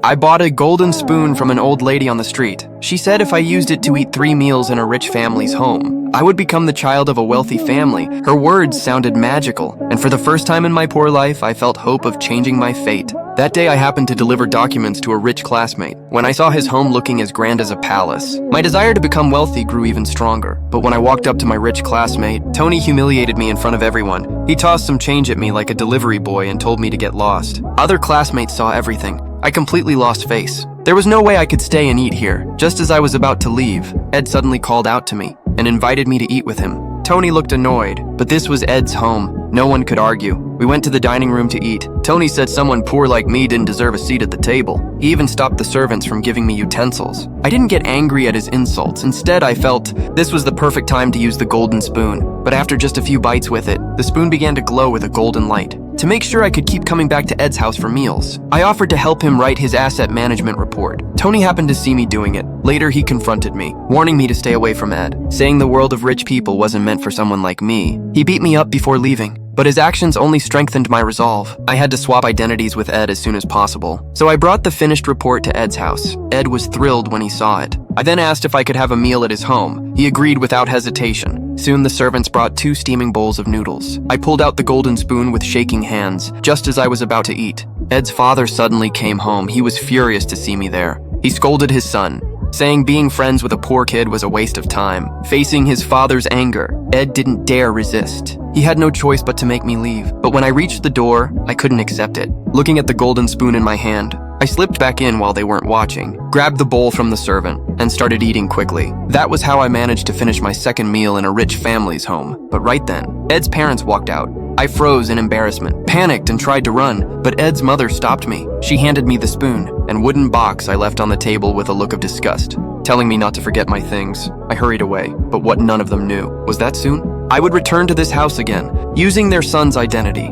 I bought a golden spoon from an old lady on the street. She said if I used it to eat 3 meals in a rich family's home, I would become the child of a wealthy family. Her words sounded magical, and for the first time in my poor life, I felt hope of changing my fate. That day, I happened to deliver documents to a rich classmate. When I saw his home looking as grand as a palace, my desire to become wealthy grew even stronger. But when I walked up to my rich classmate, Tony humiliated me in front of everyone. He tossed some change at me like a delivery boy and told me to get lost. Other classmates saw everything. I completely lost face. There was no way I could stay and eat here. Just as I was about to leave, Ed suddenly called out to me and invited me to eat with him. Tony looked annoyed, but this was Ed's home. No one could argue. We went to the dining room to eat. Tony said someone poor like me didn't deserve a seat at the table. He even stopped the servants from giving me utensils. I didn't get angry at his insults. Instead, I felt this was the perfect time to use the golden spoon. But after just a few bites with it, the spoon began to glow with a golden light. To make sure I could keep coming back to Ed's house for meals, I offered to help him write his asset management report. Tony happened to see me doing it. Later, he confronted me, warning me to stay away from Ed, saying the world of rich people wasn't meant for someone like me. He beat me up before leaving, but his actions only strengthened my resolve. I had to swap identities with Ed as soon as possible. So I brought the finished report to Ed's house. Ed was thrilled when he saw it. I then asked if I could have a meal at his home. He agreed without hesitation. Soon the servants brought 2 steaming bowls of noodles. I pulled out the golden spoon with shaking hands, just as I was about to eat. Ed's father suddenly came home. He was furious to see me there. He scolded his son, saying being friends with a poor kid was a waste of time. Facing his father's anger, Ed didn't dare resist. He had no choice but to make me leave. But when I reached the door, I couldn't accept it. Looking at the golden spoon in my hand, I slipped back in while they weren't watching, grabbed the bowl from the servant, and started eating quickly. That was how I managed to finish my second meal in a rich family's home. But right then, Ed's parents walked out. I froze in embarrassment, panicked, and tried to run, but Ed's mother stopped me. She handed me the spoon and wooden box I left on the table with a look of disgust, telling me not to forget my things. I hurried away, but what none of them knew was that soon I would return to this house again, using their son's identity.